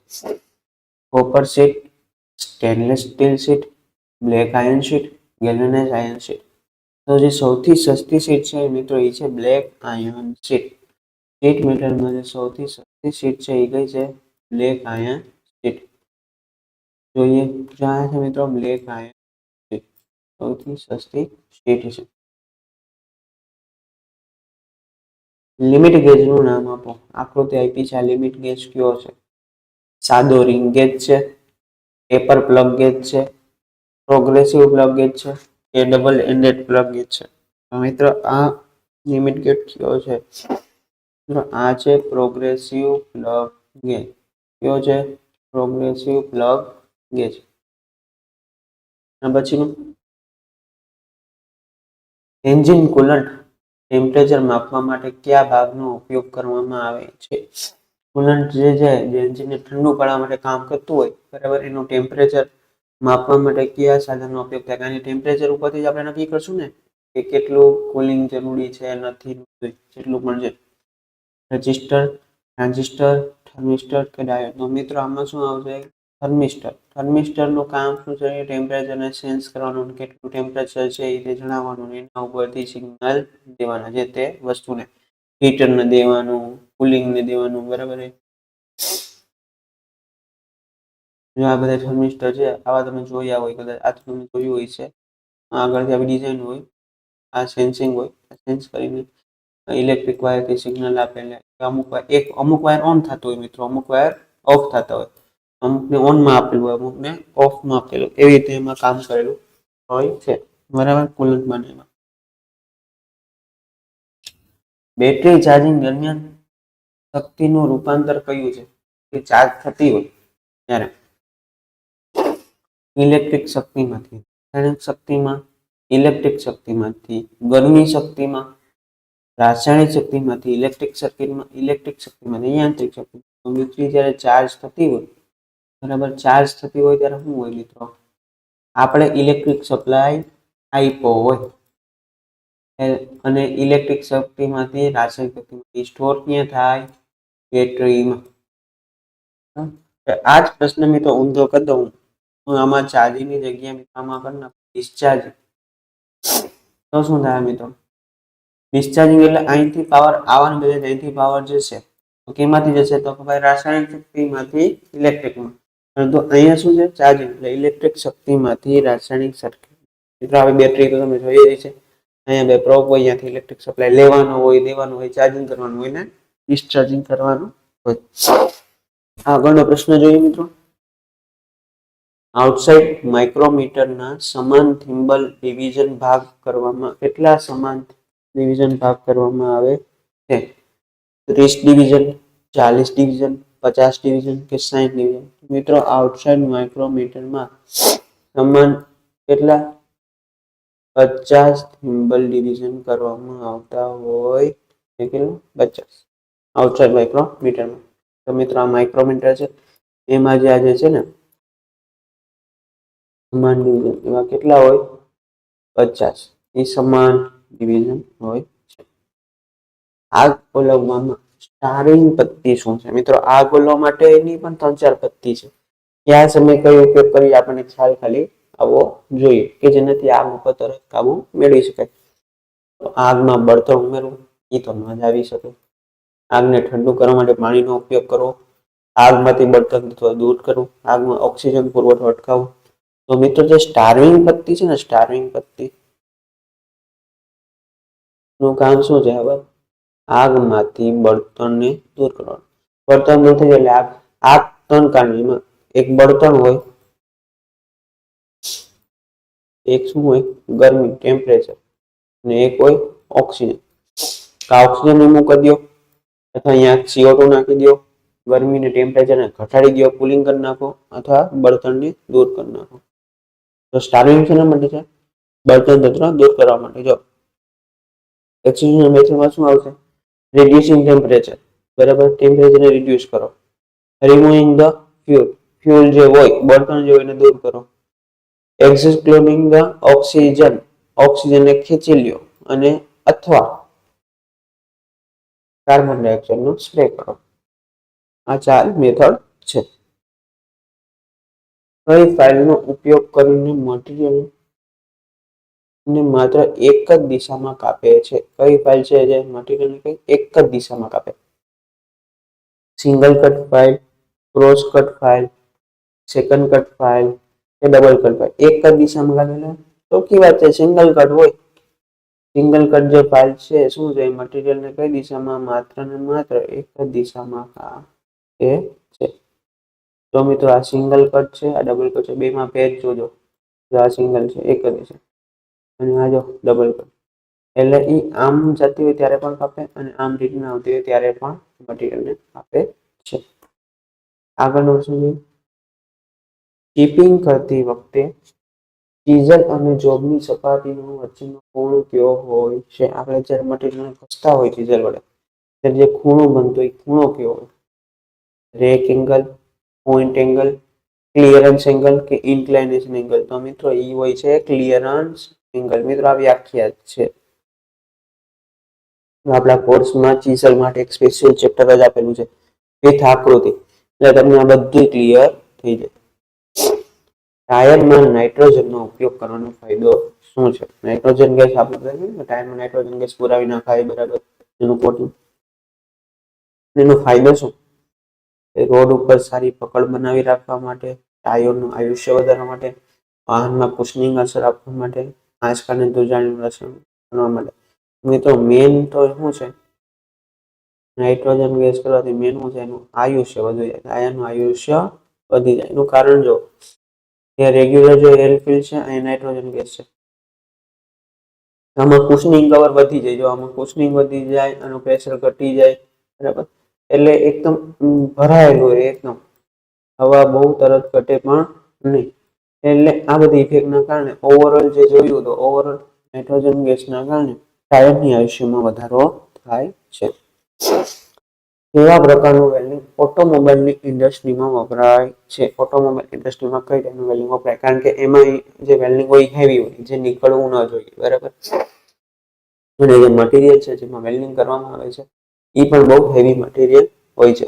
Copper sheet, stainless steel sheet, black iron sheet, galvanise iron sheet. તો જે સૌથી સસ્તી શીટ છે મિત્રો એ છે બ્લેક આયર્ન શીટ. શીટ મેટલમાં જે સૌથી સસ્તી શીટ છે એ કઈ છે? Black iron sheet. જોઈએ ક્યાં છે મિત્રો? બ્લેક આયર્ન શીટ સૌથી સસ્તી શીટ છે. લિમિટ ગેજનું નામ આપો. આકૃતિ આપી છે. આ લિમિટ ગેજ કયો છે? સાદો રિંગ ગેજ છે, પેપર પ્લગ ગેજ છે, પ્રોગ્રેસિવ પ્લગ ગેજ છે કે ડબલ એન્ડેડ પ્લગ ગેજ છે? તો મિત્રો આ લિમિટ ગેજ કયો છે? આ છે પ્રોગ્રેસિવ પ્લગ ગેજ. કયો છે? Progressive plug gauge. પછીનું એન્જિન કુલન્ટ ટેમ્પરેચર માપવા માટે કયા ભાગનો ઉપયોગ કરવામાં આવે છે? કુલન્ટ જે છે જે એન્જિનને ઠંડુ કરવા માટે કામ કરતું હોય બરાબર, એનું ટેમ્પરેચર માપવા માટે કયા સાધનનો ઉપયોગ થાય? કારણ કે ટેમ્પરેચર ઉપરથી જ આપણે નક્કી કરશું ને કે કેટલું કુલિંગ જરૂરી છે, નથી, જેટલું પણ છે. રજિસ્ટર, ટ્રાન્ઝિસ્ટર, થર્મિસ્ટર કે ડાયોડ? તો મિત્રો આમાં શું આવશે? થર્મિસ્ટર. થર્મિસ્ટરનું કામ શું છે? ટેમ્પરેચરને સેન્સ કરવાનું, કેટલું ટેમ્પરેચર છે એ જણાવવાનું, એના ઉપરથી સિગ્નલ દેવાના છે તે વસ્તુને. હીટરને દેવાનું, કુલિંગને દેવાનું, બરાબર. જો આ બધા થર્મિસ્ટર છે આવા તમે જોયા હોય, કદાચ આ તમે જોયું હોય છે. આગળથી આવી ડિઝાઇન હોય, આ સેન્સિંગ હોય, સેન્સ કરીને ઇલેક્ટ્રિક વાયરથી સિગ્નલ આપેલા. અમુક વાયર ઓન થતો હોય મિત્રો, અમુક વાયર ઓફ થતા હોય. અમુકને ઓનમાં આપેલું હોય, અમુકને ઓફમાં આપેલું, એવી રીતે એમાં કામ કરેલું હોય છે. બરાબર. કુલન્ટ બને એમાં. બેટરી ચાર્જિંગ દરમિયાન શક્તિનું રૂપાંતર કયું છે? કે ચાર્જ થતી હોય ત્યારે ઇલેક્ટ્રિક શક્તિમાંથી રાસાયણિક શક્તિમાં, ઇલેક્ટ્રિક શક્તિમાંથી ગરમી શક્તિમાં, રાસાયણિક શક્તિમાંથી ઇલેક્ટ્રિક શક્તિમાંથી યાંત્રિક શક્તિ. બેટરી જ્યારે ચાર્જ થતી હોય બરાબર, ચાર્જ થતી હોય ત્યારે શું હોય મિત્રો? આપણે ઇલેક્ટ્રિક સપ્લાય આપ્યો હોય અને ઇલેક્ટ્રિક શક્તિમાંથી રાસાયણિક શક્તિમાંથી સ્ટોર ક્યાં થાય? બેટરીમાં. આ જ પ્રશ્ન મિત્રો ઊંધો કરી દઉં હું, આમાં ચાર્જિંગની જગ્યાએ આમાં કરી નાખું ડિસ્ચાર્જ, તો શું થાય મિત્રો? ડિસ્ચાર્જિંગ એટલે અહીંથી પાવર આવવાનું બદલે અહીંથી પાવર જશે. તો કેમાંથી જશે? તો ભાઈ રાસાયણિક શક્તિમાંથી ઇલેક્ટ્રિકમાં. પરંતુ અહીંયા શું છે? ચાર્જિંગ. એટલે ઇલેક્ટ્રિક શક્તિમાંથી રાસાયણિક શક્તિ. મિત્રો આવી બેટરી તો તમે જોઈ છે. અહીંયા બે પ્રોબ હોય, અહીંયાથી ઇલેક્ટ્રિક સપ્લાય લેવાનો હોય, દેવાનું હોય, ચાર્જિંગ કરવાનું હોય ને ડિસ્ચાર્જિંગ કરવાનું હોય. આગળનો પ્રશ્ન જોઈએ મિત્રો. આઉટસાઇડ માઇક્રોમીટરના સમાન થિમ્બલ ડિવિઝન ભાગ કરવામાં કેટલા સમાન ડિવિઝન ભાગ કરવામાં આવે છે? 30 ડિવિઝન, 40 ડિવિઝન, 50 ડિવિઝન કે 60 ડિવિઝન? મિત્રો આઉટસાઇડ માઇક્રોમીટરમાં સમાન કેટલા? 50 થિમ્બલ ડિવિઝન કરવામાં આવતા હોય. કેટલું? 50 આઉટસાઇડ માઇક્રોમીટરમાં. તો મિત્રો આ માઇક્રોમીટર છે, એમાં જે આજે છે ને સમાન ડિવિઝન એમાં કેટલા હોય? 50 એ સમાન ડિવિઝન હોય છે. આગ ઓલવવામાં સ્ટારિંગ પદ્ધતિ શું છે? મિત્રો આગ ઓલવવા માટેની પણ 3-4 પદ્ધતિ છે. કયા સમય કયો ઉપયોગ કરી આપણને ખ્યાલ ખાલી આવવો જોઈએ કે જેનાથી આગ ઉપર તરત કાબુ મેળવી શકાય. આગમાં બળતણ ઉમેરવું એ તો ન જ આવી શકે. આગને ઠંડુ કરવા માટે પાણીનો ઉપયોગ કરવો, આગમાંથી બળતણ દૂર કરવું, આગમાં ઓક્સિજન પુરવઠો અટકાવવો. તો મિત્રો જે સ્ટાર્વિંગ પદ્ધતિ છે ને, સ્ટાર્વિંગ પદ્ધતિ નું કામ શું છે? હવે આગમાંથી બળતણને દૂર કરવાનું. બળતણ દૂર થઈ જાય એટલે આગ 3 કારણમાં એક બળતણ હોય, એક શું હોય? ગરમી ટેમ્પરેચર, અને એક હોય ઓક્સિજન. ઓક્સિજન રિમૂવ કરી દો અથવા અહીંયા CO2 નાખી દો, ગરમીને ટેમ્પરેચરને ઘટાડી દો, કુલિંગ કરી નાખો અથવા બળતણને દૂર કરી નાખો. તો સ્ટાર્વિંગ શેના માટે છે? બળતણ તંત્ર દૂર કરવા માટે. જો ઓક્સિજન મેથડમાં શું આવશે? રિડ્યુસિંગ ટેમ્પરેચર, બરાબર, ટેમ્પરેચરને રિડ્યુસ કરો. રિમૂવિંગ ધ ફ્યુલ, ફ્યુલ જે હોય બળતણ જે હોય એને દૂર કરો. એક્સક્લુડિંગ ધ ઓક્સિજન, ઓક્સિજનને ખેંચી લ્યો અને અથવા કાર્બન ડાયોક્સાઇડ નો સ્પ્રે કરો. આ 4 મેથડ છે. કઈ ફાઇલનો ઉપયોગ કરીને મટીરિયલ ને માત્ર એક જ દિશામાં કાપે છે? કઈ ફાઇલ છે જે મટીરિયલ ને એક જ દિશામાં કાપે? Single cut file, cross cut file, second cut file કે ડબલ કટ ફાઇલ? એક જ દિશામાં કાપે. ચોખ્ખી વાત છે, સિંગલ કટ હોય. સિંગલ કટ જે ફાઇલ છે શું છે? મટીરિયલ ને કઈ દિશામાં? માત્ર ને માત્ર એક જ દિશામાં કાપે છે. તો મિત્રો આ સિંગલ કટ છે, આ ડબલ કટ છે. બેમાં ફેર જોજો. આ સિંગલ છે, એક જ દિશા, અને આ જો ડબલ કટ. એટલે એ આમ જતી હોય ત્યારે પણ કાપે અને આમ રીતના આવતી હોય ત્યારે પણ મટીરિયલને કાપે છે. આગળનો પ્રશ્ન જોઈએ. કીપિંગ કરતી વખતે ચીઝલ અને જોબની સપાટીનો વચ્ચેનો ખૂણો કયો હોય છે? આપણે જ્યારે મટીરિયલને ઘસતા હોય ચીઝલ વડે ત્યારે જે ખૂણો બનતો હોય ખૂણો કયો હોય? Rack angle, point angle, clearance angle કે ઇન્ક્લાઇનેશન એંગલ? તો મિત્રો એ હોય છે ક્લિયરન્સ એંગલ. મિત્રો આ વ્યાખ્યા છે. આપણા કોર્સમાં ચીઝલ માટે એક સ્પેશિયલ ચેપ્ટર જ આપેલું છે, વિથ આકૃતિ. એટલે તમને આ બધું ક્લિયર થઈ જાય. ટાયરમાં નાઇટ્રોજનનો ઉપયોગ કરવાનો ફાયદો શું છે? નાઇટ્રોજન ગેસ આપણે ટાયરમાં નાઇટ્રોજન ગેસ પુરાવી નાખાય, બરાબર, એનું કોટિંગ. એનો ફાયદો શું? રોડ ઉપર સારી પકડ બનાવી રાખવા માટે, ટાયરનું આયુષ્ય વધારવા માટે, વાહનમાં કુશનિંગ અસર આપવા માટે, આંચકાને ધ્રુજારીનું રક્ષણ કરવા માટે. મિત્રો મેન તો શું છે? નાઇટ્રોજન ગેસ કરવાથી મેન શું છે? એનું આયુષ્ય વધી જાય. ટાયરનું આયુષ્ય વધી જાય. એનું કારણ જો એ રેગ્યુલર જો એરફિલ છે અને નાઇટ્રોજન ગેસ છે, આમાં કુશનિંગ કવર વધી જાય. જો આમાં કુશનિંગ વધી જાય, આનું પ્રેશર ઘટી જાય, બરાબર, એટલે એકદમ ભરાયેલું હોય, એકદમ હવા બહુ તરત ઘટે પણ નહીં. એટલે આ બધી ઇફેક્ટના કારણે ઓવરઓલ જે જોયું તો ઓવરઓલ નાઇટ્રોજન ગેસના કારણે ટાયરની આયુષ્યમાં વધારો થાય છે. કેવા પ્રકારનું વેલ્ડિંગ ઓટોમોબાઈલની ઇન્ડસ્ટ્રીમાં વપરાય છે? ઓટોમોબાઈલ ઇન્ડસ્ટ્રીમાં કઈ ટાઈપનું વેલ્ડિંગ વપરાય? કારણ કે એમાં જે વેલ્ડિંગ હોય હેવી હોય, જે નીકળવું ન જોઈએ, બરાબર. અને જે મટીરિયલ છે જેમાં વેલ્ડિંગ કરવામાં આવે છે એ પણ બહુ હેવી મટીરિયલ હોય છે.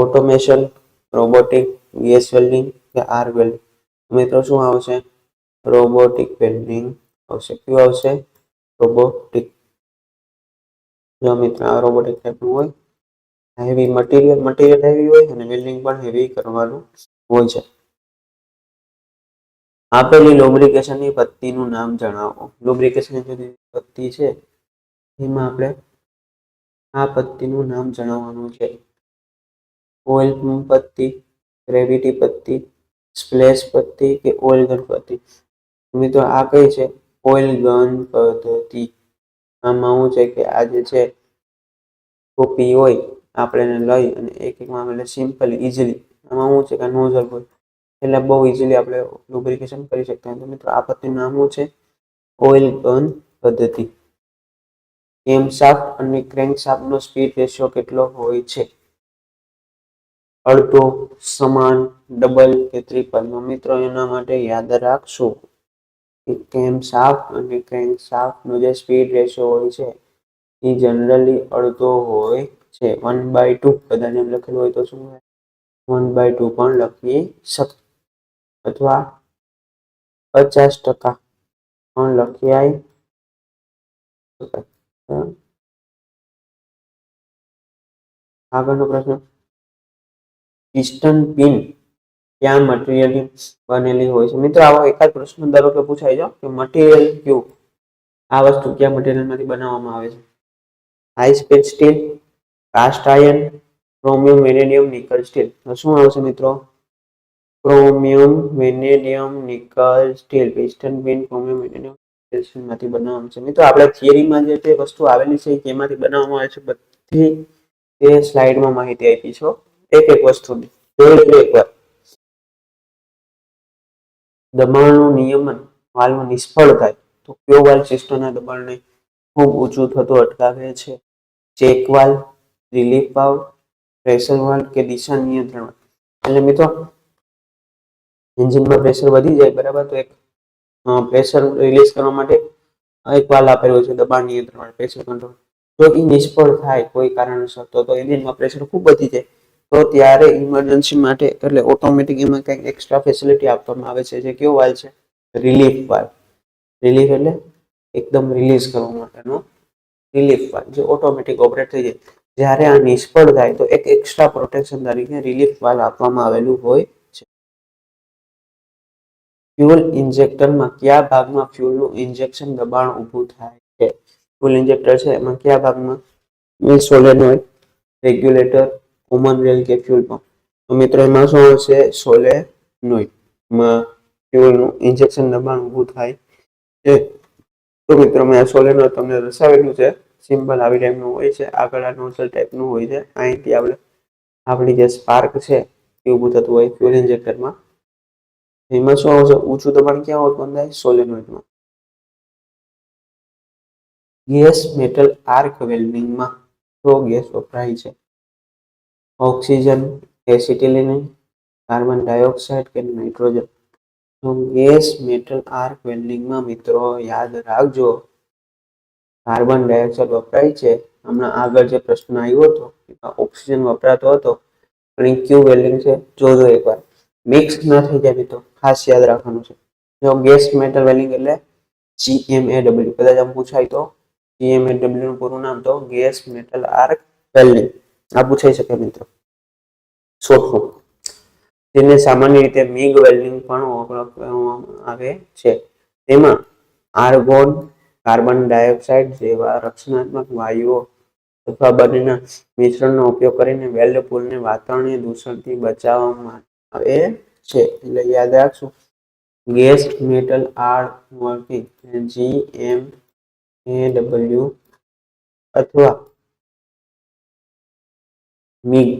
ઓટોમેશન, રોબોટિક, ગેસ વેલ્ડિંગ કે આર વેલ્ડિંગ? મિત્રો શું આવશે? રોબોટિક વેલ્ડિંગ આવશે. કયું આવશે? રોબોટિક. જો મિત્ર આ રોબોટિક ટાઈપનું હોય, હેવી મટીરિયલ હેવી હોય અને વેલ્ડિંગ પણ હેવી કરવાનું હોય છે. આપેલી લુબ્રિકેશનની પદ્ધતિનું નામ જણાવો. લુબ્રિકેશનની જે પદ્ધતિ છે એમાં આપણે આ પદ્ધતિનું નામ જણાવવાનું છે. ઓઇલ પંપ પદ્ધતિ, ગ્રેવિટી પદ્ધતિ, સ્પ્લેશ પદ્ધતિ કે ઓઇલ ગન પદ્ધતિ? મિત્રો આ કઈ છે? ઓઇલ ગન પદ્ધતિ. આમાં શું છે કે આ જે છે ટોપી હોય, આપણે એને લઈ અને એક એકમાં એટલે સિમ્પલી ઇઝીલી, આમાં શું છે કે નોઝલ હોય એટલે બહુ ઇઝીલી આપણે લુબ્રિકેશન કરી શકતા હોય. તો મિત્રો આ પદ્ધતિનું નામ શું છે? ઓઇલ ગન પદ્ધતિ. કેમશાફ્ટ અને ક્રેન્કશાફ્ટનો સ્પીડ રેશિયો કેટલો હોય છે? અડધો, સમાન, ડબલ કે ટ્રિપલ? મિત્રો એના માટે યાદ રાખશો કે કેમશાફ્ટ અને ક્રેન્કશાફ્ટનો જે સ્પીડ રેશિયો હોય છે એ જનરલી અડધો હોય છે. 1/2 બધાને એમ લખેલું હોય તો શું 1/2 પણ લખી શકે, અથવા 50% પણ લખી શકાય. આગળનો પ્રશ્ન, પિસ્ટન પિન કયા મટીરિયલની બનેલી હોય છે? મિત્રો આવો એકાદ પ્રશ્ન ધારો કે પૂછાય છે કે મટીરિયલ કયું, આ વસ્તુ કયા મટીરિયલમાંથી બનાવવામાં આવે છે? High speed steel, cast iron, chromium, vanadium, nickel steel? તો શું આવશે મિત્રો? Chromium, vanadium, nickel steel. Piston pin chromium, vanadium માંથી બનાવવામાં છે. મિત્રો આપણે થિયરીમાં જે તે વસ્તુ આવેલી છે કેમાંથી બનાવવામાં આવે છે બધી એ સ્લાઇડમાં માહિતી આપી છે, એક એક વસ્તુની જોઈ એકવાર. દબાણનું નિયમન વાલ્વ નિષ્ફળ થાય તો કયો વાલ્વ સિસ્ટમના દબાણને ખૂબ ઊંચું થતું અટકાવે છે? Check valve, relief valve, pressure valve કે દિશા નિયંત્રણ વાલ્વ? એટલે મિત્રો એન્જિનમાં પ્રેશર વધી જાય, બરાબર, તો એક પ્રેશર રિલીઝ કરવા માટે એક વાલ્વ આપેલો છે, દબાણ નિયંત્રણ વાલ્વ, પ્રેશર કંટ્રોલ. જો એ નિષ્ફળ થાય કોઈ કારણસર તો એન્જિનમાં પ્રેશર ખૂબ વધી જાય તો ત્યારે ઇમરજન્સી માટે એટલે ઓટોમેટિક એમાં કંઈક એક્સ્ટ્રા ફેસિલિટી આપવામાં આવે છે, જે કેવો વાલ્વ છે, રિલીફ વાલ્વ. રિલીફ એટલે એકદમ રિલીઝ કરવા માટેનો રિલીફ વાલ્વ, જે ઓટોમેટિક ઓપરેટ થઈ જાય. જ્યારે આ નિષ્ફળ થાય તો એક એક્સ્ટ્રા પ્રોટેક્શન તરીકે રિલીફ વાલ્વ આપવામાં આવેલું હોય છે. ફ્યુઅલ ઇન્જેક્ટરમાં કયા ભાગમાં ફ્યુઅલનું ઇન્જેક્શન દબાણ ઊભું થાય છે? ફ્યુઅલ ઇન્જેક્ટર છે એમાં કયા ભાગમાં? સોલેનોઇડ, રેગ્યુલેટર, કોમન રેલ કે ફ્યુઅલ પંપ? તો મિત્રો એમાં શું આવશે? સોલેનોઇડ માં ફ્યુઅલનું ઇન્જેક્શન દબાણ ઊભું થાય છે. તો મિત્રો મેં સોલેનોઇડ તમને દર્શાવેલું છે. સિમ્પલ આવી ટાઈપનું હોય છે, આગળ આ નોઝલ ટાઈપનું હોય છે. અહીંથી આપણી જે સ્પાર્ક છે એ ઊભું થતું હોય ફ્યુઅલ ઇન્જેક્ટરમાં. એમાં શું આવશે? ઊંચું દબાણ ક્યાં ઉત્પન્ન થાય? સોલેનોઇડમાં. ગેસ મેટલ આર્ક વેલ્ડિંગમાં કયો ગેસ વપરાય છે? ઓક્સિજન, એસિટિલિન, કાર્બન ડાયોક્સાઇડ કે નાઇટ્રોજન? તો ગેસ મેટલ આર્ક વેલ્ડિંગમાં મિત્રો યાદ રાખજો, કાર્બન ડાયોક્સાઇડ વપરાય છે. હમણાં આગળ જે પ્રશ્ન આવ્યો હતો એમાં ઓક્સિજન વપરાતો હતો, પણ એ ક્યુ વેલ્ડિંગ છે જોજો એકવાર, મિક્સ ના થઈ જાય મિત્રો, ખાસ યાદ રાખવાનું છે. જો ગેસ મેટલ વેલ્ડિંગ એટલે GMAW, કદાચ આમ પૂછાય તો GMAW નું પૂરું નામ તો ગેસ મેટલ આર્ક વેલ્ડિંગ આ પૂછાઈ શકે મિત્રો, શોર્ટ ફોર્મ. તેને સામાન્ય રીતે મિગ વેલ્ડિંગ પણ ઓળખવામાં આવે છે. તેમાં આર્ગોન, કાર્બન ડાયોક્સાઇડ જેવા રક્ષણાત્મક વાયુઓ અથવા બંનેના મિશ્રણનો ઉપયોગ કરીને વેલ્ડ પુલને વાતાવરણીય દૂષણથી બચાવવામાં આવે છે. એટલે યાદ રાખશું, gas metal arc welding GMAW અથવા મિગ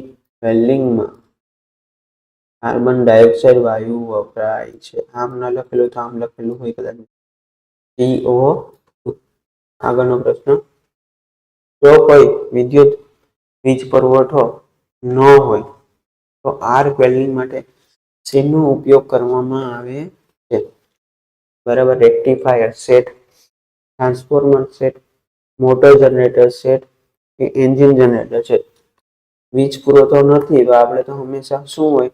વેલ્ડિંગમાં કાર્બન ડાયોક્સાઇડ વાયુ વપરાય છે. આમ ના લખેલું તો આમ લખેલું હોય કદાચ CO. આગળનો પ્રશ્ન, જો કોઈ વિદ્યુત વીજ પુરવઠો ન હોય તો આર્ક વેલ્ડિંગ માટે શેનો ઉપયોગ કરવામાં આવે છે? બરાબર, rectifier set, transformer set, motor generator set કે એન્જિન જનરેટર સેટ? વીજ પુરવઠો નથી તો આપણે તો હંમેશા શું હોય?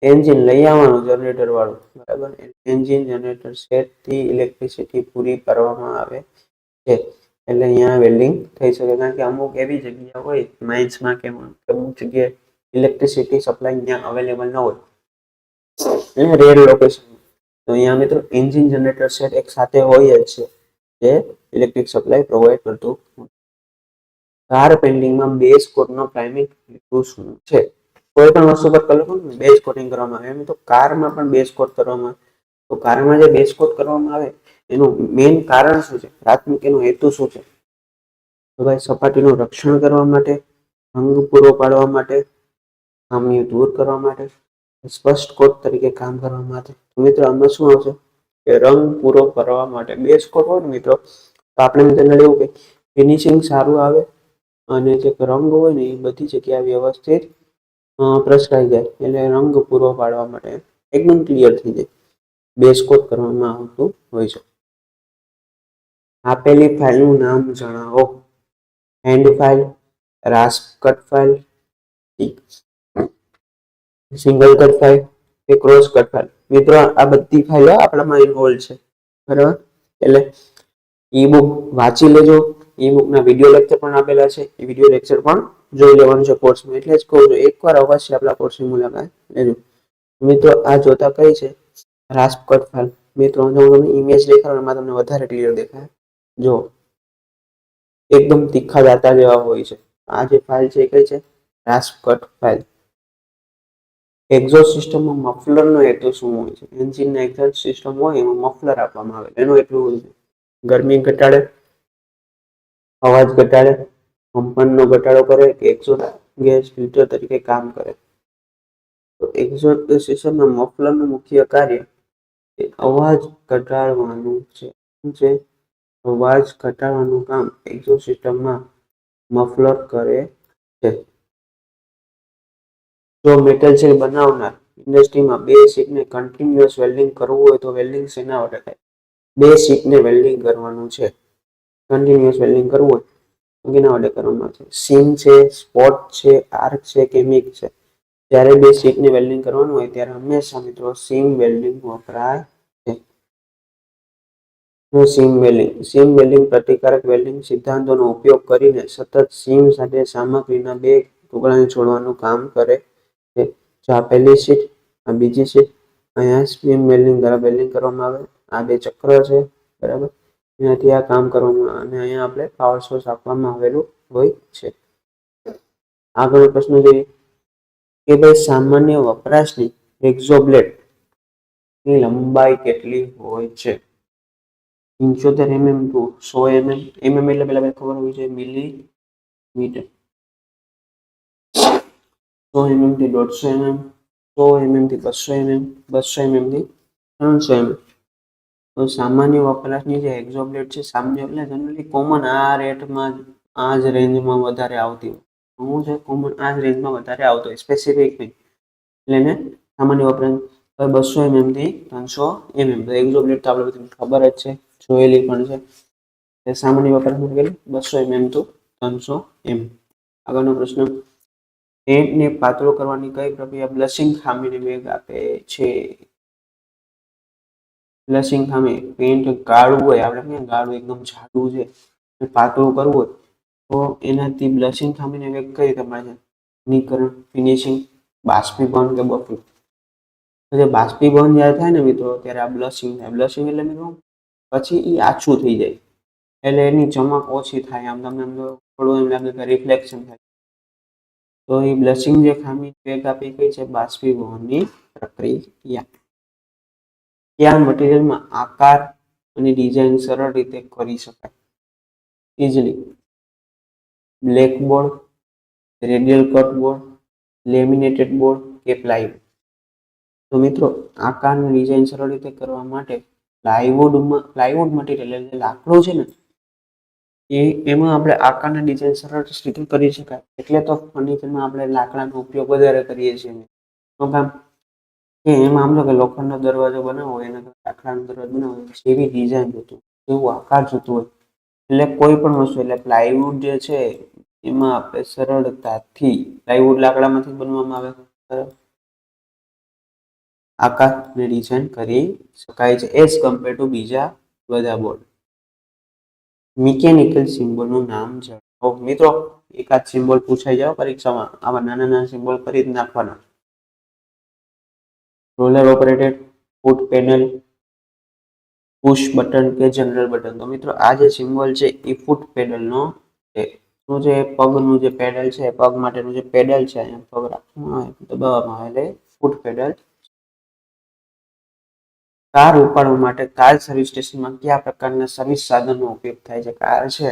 એન્જિન લઈ આવવાનું જનરેટર વાળું, બરાબર. એન્જિન જનરેટર સેટ થી ઇલેક્ટ્રિસિટી પૂરી કરવામાં આવે છે. એટલે અહીંયા વેલ્ડિંગ થઈ શકે, કારણ કે અમુક એવી જગ્યા હોય માઇન્સમાં કે અમુક જગ્યાએ ઇલેક્ટ્રિસિટી સપ્લાય ત્યાં અવેલેબલ ન હોય, રેર લોકેશન. તો અહીંયા મિત્રો એન્જિન જનરેટર સેટ એક સાથે હોય જ છે, જે ઇલેક્ટ્રિક સપ્લાય પ્રોવાઈડ કરતું. કાર પેઇન્ટિંગમાં બેઝ કોટનો પ્રાઇમરી હેતુ શું છે? કોઈ પણ વસ્તુ પર કલર બેઝ કોટિંગ કરવામાં આવે, એમ તો કારમાં પણ બેઝ કોટ કરવામાં આવે. તો કારમાં જે બેઝ કોટ કરવામાં આવે એનું મેઇન કારણ શું છે? પ્રાથમિક એનો હેતુ શું છે? તો ભાઈ સપાટીનું રક્ષણ કરવા માટે, રંગ પૂરો પાડવા માટે, ખામીઓ દૂર કરવા માટે, સ્પષ્ટ કોટ તરીકે કામ કરવા માટે. મિત્રો આમાં શું આવશે? કે રંગ પૂરો કરવા માટે. બેઝ કોટ હોય ને મિત્રો તો આપણે મિત્રો એવું કે ફિનિશિંગ સારું આવે અને જે રંગ હોય ને એ બધી જગ્યાએ વ્યવસ્થિત પ્રસરાઈ જાય, એટલે રંગ પૂરો પાડવા માટે એકદમ ક્લિયર થઈ જાય, બેઝ કોટ કરવામાં આવતું હોય છે. આપેલી ફાઇલનું નામ જણાવો. Hand file, rasp cut file, single cut file કે ક્રોસ કટ ફાઇલ? મિત્રો આ બધી ફાઇલો આપણામાં ઇન્વોલ્વ છે, બરાબર. એટલે ઈ બુક વાંચી લેજો, ઈ બુકના વિડીયો લેક્ચર પણ આપેલા છે, એ વિડીયો લેક્ચર પણ જોઈ લેવાનું છે કોર્સમાં. એટલે જ કહું છું, એકવાર અવશ્ય આપણા કોર્સની મુલાકાત લેજો. મિત્રો આ જોતા કઈ છે? રાસ્પ કટ ફાઇલ. મિત્રો હું તમને ઇમેજ દેખાડું એમાં તમને વધારે ક્લિયર દેખાય. જો એકદમ તીખા દાંતા જેવા હોય છે. આ જે ફાઇલ છે એ કઈ છે? રાસ્પ કટ ફાઇલ. એક્ઝોસ્ટ સિસ્ટમમાં મફલરનો હેતુ શું હોય છે? એન્જિનના એક્ઝોસ્ટ સિસ્ટમ હોય એમાં મફલર આપવામાં આવે, એનું એટલું હોય છે ગરમી ઘટાડે, અવાજ ઘટાડે, કંપનનો ઘટાડો કરે કે એક્ઝોસ્ટ ગેસ ફિલ્ટર તરીકે કામ કરે. તો એક્ઝોસ્ટ સિસ્ટમના મફલરનું મુખ્ય કાર્ય એ અવાજ ઘટાડવાનું છે. શું છે? અવાજ ઘટાડવાનું કામ એક્ઝોસ્ટ સિસ્ટમમાં મફલર કરે છે. જો મેટલ શીટ બનાવનાર ઇન્ડસ્ટ્રીમાં બે શીટને કન્ટિન્યુઅસ વેલ્ડિંગ કરવું હોય તો વેલ્ડિંગ શેના વડે થાય? બે શીટને વેલ્ડિંગ કરવાનું છે, કન્ટિન્યુઅસ વેલ્ડિંગ કરવું હોય તો કેના વડે કરવામાં આવે છે? સીમ છે, સ્પોટ છે, આર્ક છે કે મિગ છે? જ્યારે બે શીટની વેલ્ડિંગ કરવાનું હોય ત્યારે હંમેશા મિત્રો સીમ વેલ્ડિંગ વપરાય છે. સીમ વેલ્ડિંગ પ્રતિકારક વેલ્ડિંગ સિદ્ધાંતોનો ઉપયોગ કરીને સતત સીમ સાથે સામગ્રીના બે ટુકડાને જોડવાનું કામ કરે છે. જો આ પહેલી શીટ, આ બીજી શીટ, અહીંયા સીમ વેલ્ડિંગ દ્વારા વેલ્ડિંગ કરવામાં આવે. આ બે ચક્ર છે, બરાબર. એનાથી આ કામ કરવામાં અને અહીંયા આપણે પાવર સોર્સ આપવામાં આવેલું હોય છે. આગળનો પ્રશ્ન જોઈએ કે ભાઈ સામાન્ય વપરાશની એક્ઝોબ્લેડ ની લંબાઈ કેટલી હોય છે? 75 mm ટુ 100 mm. mm એટલે પેલા ખબર હોવી જોઈએ મિલીમીટર. 100 mm થી 150 mm, 100 mm થી 200 mm, 200 mm થી 300 mm. તો સામાન્ય વપરાશની જે એક્ઝોબ્લેડ છે, સામાન્ય એટલે જનરલી કોમન આ રેટમાં આ જ રેન્જમાં વધારે આવતી હોય. શું છે? કોમન આ જ રેન્જમાં વધારે આવતો હોય, સ્પેસિફિક નહીં. એટલે એને સામાન્ય વપરાશ 200 mm થી 300 mm. તો એક્ઝોબ્લેડ તો આપણે બધાને ખબર જ છે, જોયેલી પણ છે. સામાન્ય વપરાશમાં કેટલું? 200 mm to 300 mm. આગળનો પ્રશ્ન, પેન્ટને પાતળો કરવાની કઈ પ્રક્રિયા બ્લશિંગ ખામીને વેગ આપે છે? બ્લશિંગ ખામી, પેન્ટ કાળું હોય, આપણે કાળું એકદમ જાડું છે, પાતળું કરવું હોય તો એનાથી બ્લશિંગ ખામીને વેગ કઈ રીતે મળે છે? ઘનીકરણ, ફિનિશિંગ, બાષ્પીભવન કે બફિંગ. જે બાષ્પીભવન જ્યારે થાય ને મિત્રો ત્યારે આ બ્લશિંગ થાય. બ્લશિંગ એટલે મિત્રો પછી એ આછું થઈ જાય, એટલે એની ચમક ઓછી થાય. આમ તમને થોડું એમ લાગે કે રિફ્લેક્શન થાય. તો એ બ્લશિંગ જે ખામી વેગ આપી કઈ છે? બાષ્પીભવનની પ્રક્રિયા. કયા મટીરિયલમાં આકાર અને ડિઝાઇન સરળ રીતે કરી શકાય? Easily. Blackboard, radial cut board, laminated board કે પ્લાયવુડ. તો મિત્રો આકારની ડિઝાઇન સરળ રીતે કરવા માટે પ્લાયવુડ મટીરિયલ એટલે લાકડું છે ને એમાં આપણે આકારની ડિઝાઇન સરળ રીતે કરી શકાય. એટલે તો ફર્નિચરમાં આપણે લાકડાનો ઉપયોગ વધારે કરીએ છીએ. કે એમાં આમ તો કે લોખંડનો દરવાજો બનાવવો હોય એના લાકડાનો દરવાજો બનાવવો હોય એવી ડિઝાઇન જોતું, એવું આકાર જોતું હોય. એટલે કોઈ પણ વસ્તુ એટલે પ્લાયવુડ જે છે એમાં આપણે સરળતાથી પ્લાયવુડ લાકડામાંથી બનવામાં આવે, આકાર અને ડિઝાઇન કરી શકાય છે એઝ કમ્પેર ટુ બીજા બધા બોર્ડ. મિકેનિકલ સિમ્બોલનું નામ જણાવો. મિત્રો એકાદ સિમ્બોલ પૂછાઈ જાવ પરીક્ષામાં, આવા નાના નાના સિમ્બોલ કરી જ નાખવાના. રોલર ઓપરેટેડ, ફૂટ પેનલ, પુશ બટન કે જનરલ બટન. તો મિત્રો આ જે સિમ્બોલ છે એ ફૂટ પેડલનો છે. શું છે? પગનું જે પેડલ છે, પગ માટેનું જે પેડલ છે, પગ રાખવામાં આવે દબાવવામાં આવે એટલે ફૂટ પેડલ. કાર ઉપાડવા માટે કાર સર્વિસ સ્ટેશનમાં કયા પ્રકારના સર્વિસ સાધનનો ઉપયોગ થાય છે? કાર છે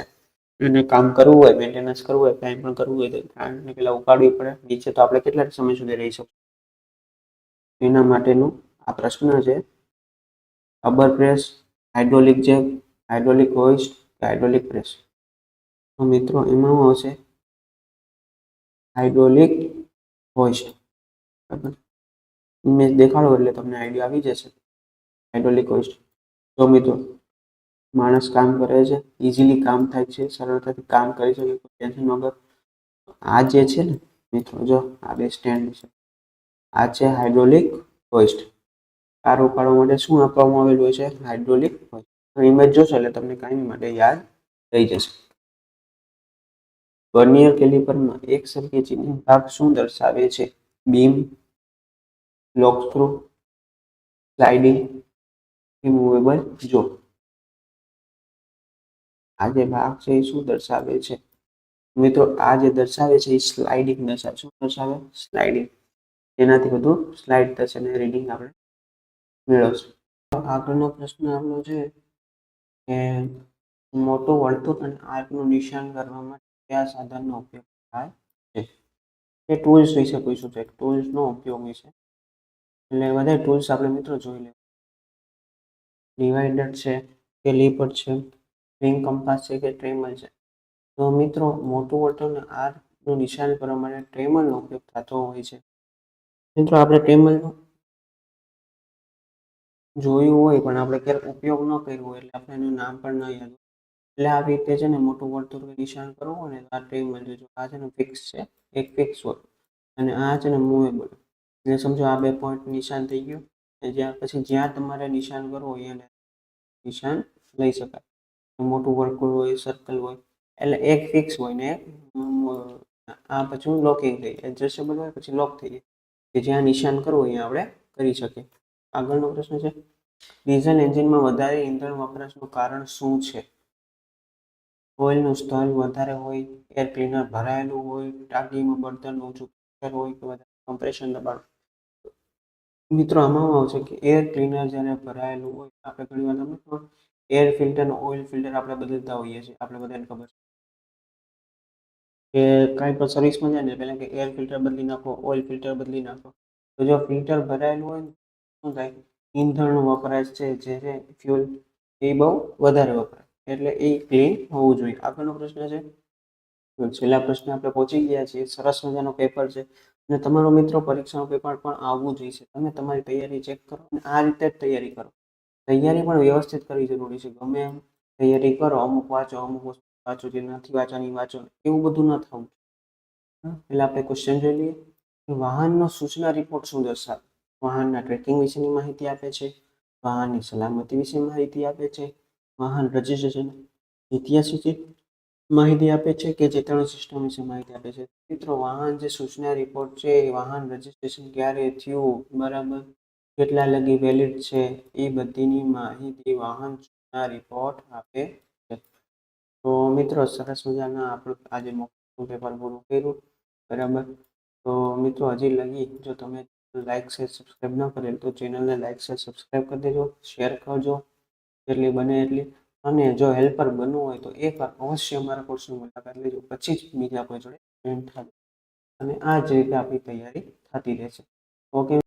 એને કામ કરવું હોય, મેન્ટેનન્સ કરવું હોય, કાંઈ પણ કરવું હોય તો કારને પેલા ઉપાડવી પડે. નીચે તો આપણે કેટલા સમય સુધી રહી શકીએ એના માટેનું આ પ્રશ્ન છે. Rubber press, hydraulic Jack, hydraulic હોઇસ્ટ કે હાઇડ્રોલિક પ્રેસ. તો મિત્રો એમાં શું હશે? હાઇડ્રોલિક હોઇસ્ટ. બરાબર, ઇમેજ દેખાડો એટલે તમને આઈડિયા આવી જશે. હાઇડ્રોલિક હોઇસ્ટ. તો મિત્રો માણસ કામ કરે છે, ઇઝીલી કામ થાય છે, સરળતાથી કામ કરી શકે ટેન્શન વગર. આ જે છે ને મિત્રો, જો આ બે સ્ટેન્ડ છે, આ છે હાઇડ્રોલિક હોઇસ્ટ. કાર ઉપાડવા માટે શું આપવામાં આવેલું હોય છે? હાઇડ્રોલિક હોઇસ્ટ. ઇમેજ જોશો એટલે તમને કાયમી માટે યાદ થઈ જશે. વર્નિયર કેલિપરમાં એક સરખી ચિહ્નિત ભાગ શું દર્શાવે છે? બીમ, લોક સ્ક્રૂ, સ્લાઇડિંગ કે મૂવેબલ જો. આ જે ભાગ છે એ શું દર્શાવે છે? મિત્રો આ જે દર્શાવે છે એ સ્લાઇડિંગ દર્શાવે. શું દર્શાવે? સ્લાઇડિંગ. એનાથી બધું સ્લાઇડ થશે અને રીડિંગ આપણે મેળવશું. આગળનો પ્રશ્ન આપણો છે કે મોટું વર્તુળ અને આર્કનું નિશાન કરવા માટે કયા સાધનનો ઉપયોગ થાય છે? એ ટૂલ્સ વિશે પૂછ્યું છે. ટૂલ્સનો ઉપયોગ વિશે એટલે બધા ટૂલ્સ આપણે મિત્રો જોઈ લઈએ. ડિવાઈડર છે, કેલિપર છે, રિંગ કમ્પાસ છે કે ટ્રેમર છે. તો મિત્રો મોટું વર્તુળ અને આર્કનું નિશાન કરવા માટે ટ્રેમરનો ઉપયોગ થતો હોય છે. મિત્રો આપણે ટ્રેમરનો જોયું હોય પણ આપણે ક્યારેક ઉપયોગ ન કર્યો હોય એટલે આપણે એનું નામ પણ ન યાદ હોય. એટલે આવી રીતે છે ને મોટું વર્તુળ નિશાન કરવું હોય ને આ ટ્રેમર જોજો. આ છે ને ફિક્સ છે, એક ફિક્સ હોય. અને આ છે ને મૂવેબલ, એટલે સમજો આ 2 પોઈન્ટ નિશાન થઈ ગયું. અને જ્યાં તમારે નિશાન કરવું હોય એને નિશાન લઈ શકાય. મોટું વર્તુળ હોય, સર્કલ હોય, એટલે એક ફિક્સ હોય ને આ પછી લોકિંગ થઈ જાય, એડજસ્ટેબલ હોય પછી લોક થઈ જાય, કે જ્યાં નિશાન કરવું અહીંયા આપણે કરી શકીએ. આગળનો પ્રશ્ન છે, ડીઝલ એન્જિનમાં વધારે ઈંધણ વપરાશનું કારણ શું છે? ઓઇલનું સ્તર વધારે હોય, એર ક્લીનર ભરાયેલું હોય, ટાંકીમાં બળતણ ઓછું હોય કે વધારે કમ્પ્રેશન દબાણ. મિત્રો આમાં આવશે કે એર ક્લીનર જ્યારે ભરાયેલું હોય, આપણે ઘણી વાર તમને એર ફિલ્ટર ઓઇલ ફિલ્ટર આપણે બદલતા હોઈએ છીએ, આપણે બધાને ખબર છે કે કાંઈ પણ સર્વિસમાં જાય ને પહેલાં કે એર ફિલ્ટર બદલી નાખો, ઓઇલ ફિલ્ટર બદલી નાખો. તો જો ફિલ્ટર ભરાયેલું હોય ને શું થાય, ઈંધણનો વપરાશ છે જે છે ફ્યુલ એ બહુ વધારે વપરાય, એટલે એ ક્લીન હોવું જોઈએ. આગળનો પ્રશ્ન છે, છેલ્લા પ્રશ્ન આપણે પહોંચી ગયા છીએ. સરસ મજાનો પેપર છે અને તમારો મિત્રો પરીક્ષાનો પેપર પણ આવવું જોઈએ. તમે તમારી તૈયારી ચેક કરો અને આ રીતે જ તૈયારી કરો. તૈયારી પણ વ્યવસ્થિત કરવી જરૂરી છે. ગમે એમ તૈયારી કરો, અમુક વાંચો, અમુક વસ્તુ વાંચો, જે નથી વાંચવાની વાંચો, એવું બધું ન થવું. એટલે આપણે ક્વેશ્ચન જોઈ લઈએ. વાહનનો સૂચના રિપોર્ટ શું દર્શાવે? વાહનના ટ્રેકિંગ વિશેની માહિતી આપે છે, વાહનની સલામતી વિશે માહિતી આપે છે, વાહન રજિસ્ટ્રેશન ઇતિહાસ વિશે માહિતી આપે છે કે ચેતવણી સિસ્ટમ વિશે માહિતી આપે છે. મિત્રો વાહન જે સૂચના રિપોર્ટ છે એ વાહન રજિસ્ટ્રેશન ક્યારે થયું, બરાબર, કેટલા લગી વેલિડ છે, એ બધીની માહિતી વાહન સૂચના રિપોર્ટ આપે છે. તો મિત્રો સરસ મજાના આપણું આજે મોકળું પેપર પૂરું કર્યું, બરાબર. તો મિત્રો હજી લગી જો તમે લાઇક શેર સબસ્ક્રાઈબ ન કરેલ તો ચેનલને લાઇક શેર સબસ્ક્રાઈબ કરી દેજો, શેર કરજો જેટલી બને એટલી. અને જો હેલ્પર બનવું હોય તો એકવાર અવશ્ય અમારા કોર્સની મુલાકાત લેજો, પછી જ બીજા કોઈ જોડે જોઈન થજો. અને આ જ રીતે આપણી તૈયારી થતી રહેશે. ઓકે.